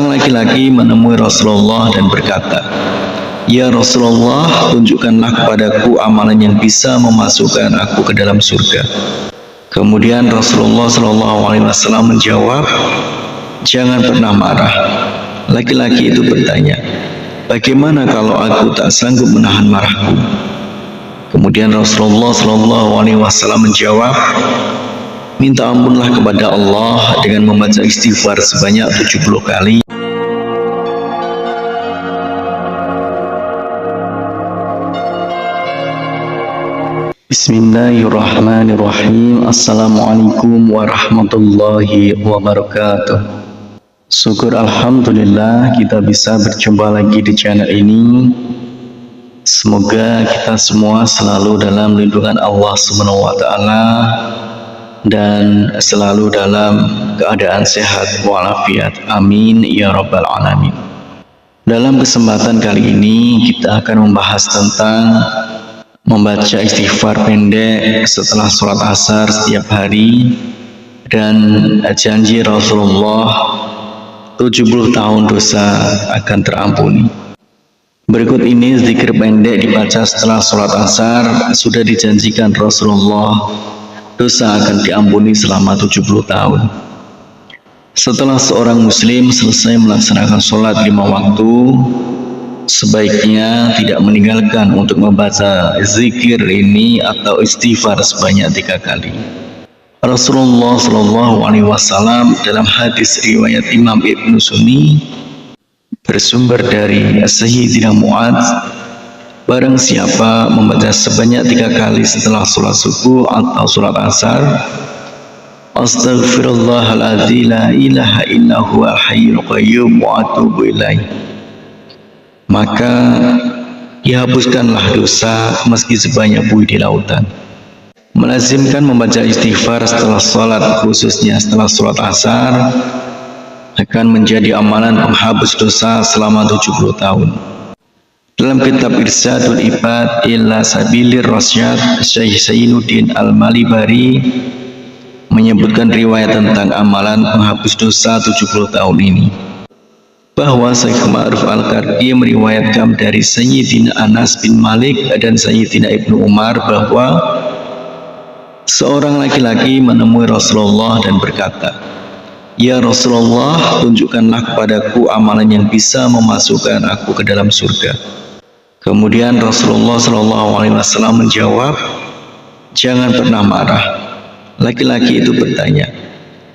Seorang laki-laki menemui Rasulullah dan berkata, "Ya Rasulullah, tunjukkanlah kepadaku amalan yang bisa memasukkan aku ke dalam surga." Kemudian Rasulullah SAW menjawab, "Jangan pernah marah." Laki-laki itu bertanya, "Bagaimana kalau aku tak sanggup menahan marahku?" Kemudian Rasulullah SAW menjawab, "Minta ampunlah kepada Allah dengan membaca istighfar sebanyak 70 kali." Bismillahirrahmanirrahim. Assalamualaikum warahmatullahi wabarakatuh. Syukur alhamdulillah kita bisa berjumpa lagi di channel ini. Semoga kita semua selalu dalam lindungan Allah Subhanahu wa taala dan selalu dalam keadaan sehat walafiat. Amin ya rabbal alamin. Dalam kesempatan kali ini kita akan membahas tentang membaca istighfar pendek setelah sholat asar setiap hari dan janji Rasulullah 70 tahun dosa akan terampuni. Berikut ini zikir pendek dibaca setelah sholat asar. Sudah dijanjikan Rasulullah dosa akan diampuni selama 70 tahun. Setelah seorang muslim selesai melaksanakan sholat 5 waktu, sebaiknya tidak meninggalkan untuk membaca zikir ini atau istighfar sebanyak 3 kali. Rasulullah SAW dalam hadis riwayat Imam Ibnu Sunni bersumber dari Sayyidina Mu'adz, barang siapa membaca sebanyak 3 kali setelah sholat subuh atau sholat asar, Astaghfirullahaladzim la ilaha illa huwal hayyul qayyum wa atubu ilaih, maka dihapuskanlah dosa meski sebanyak buih di lautan. Melazimkan membaca istighfar setelah sholat, khususnya setelah sholat asar, akan menjadi amalan penghapus dosa selama 70 tahun. Dalam kitab Irsyadul Ibad ila Sabilir Rasyad, Syekh Zainuddin Al-Malibari menyebutkan riwayat tentang amalan penghapus dosa 70 tahun ini, bahwa Syekh Ma'ruf Al-Karki meriwayatkan dari Sayyidina Anas bin Malik dan Sayyidina Ibnu Umar bahwa seorang laki-laki menemui Rasulullah dan berkata, "Ya Rasulullah, tunjukkanlah kepadaku amalan yang bisa memasukkan aku ke dalam surga." Kemudian Rasulullah SAW menjawab, "Jangan pernah marah." Laki-laki itu bertanya,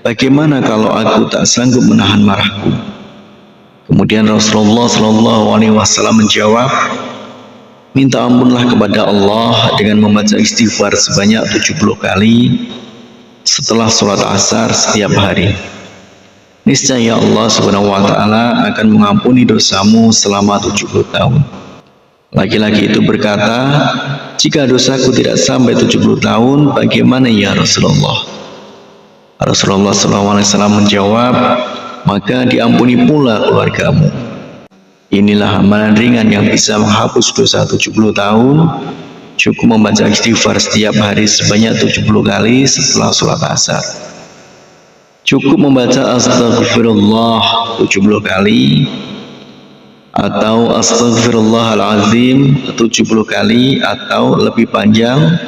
"Bagaimana kalau aku tak sanggup menahan marahku?" Kemudian Rasulullah SAW menjawab, "Minta ampunlah kepada Allah dengan membaca istighfar sebanyak 70 kali setelah sholat asar setiap hari. Niscaya Allah Subhanahu wa taala akan mengampuni dosamu selama 70 tahun." Laki-laki itu berkata, "Jika dosaku tidak sampai 70 tahun, bagaimana ya Rasulullah?" Rasulullah SAW menjawab, "Maka diampuni pula keluargamu." Inilah amalan ringan yang bisa menghapus dosa 70 tahun. Cukup membaca istighfar setiap hari sebanyak 70 kali setelah sholat asar. Cukup membaca Astaghfirullah 70 kali atau Astaghfirullahaladzim 70 kali, atau lebih panjang,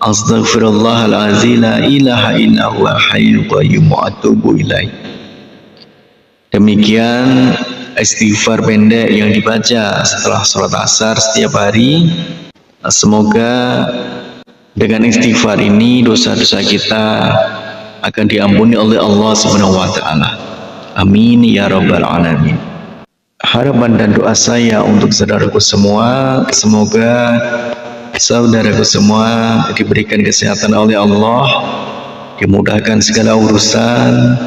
Astaghfirullahaladzim la ilaha illa huwal hayyul qayyum wa atubu ilaih. Demikian istighfar pendek yang dibaca setelah sholat asar setiap hari. Semoga dengan istighfar ini dosa-dosa kita akan diampuni oleh Allah Subhanahu wa taala. Amin ya rabbal alamin. Harapan dan doa saya untuk saudaraku semua, semoga saudaraku semua diberikan kesehatan oleh Allah, dimudahkan segala urusan,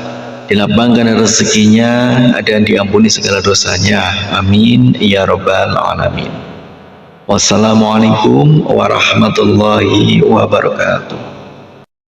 dilapangkan rezekinya, dan diampuni segala dosanya. Amin ya rabbal alamin. Wassalamualaikum warahmatullahi wabarakatuh.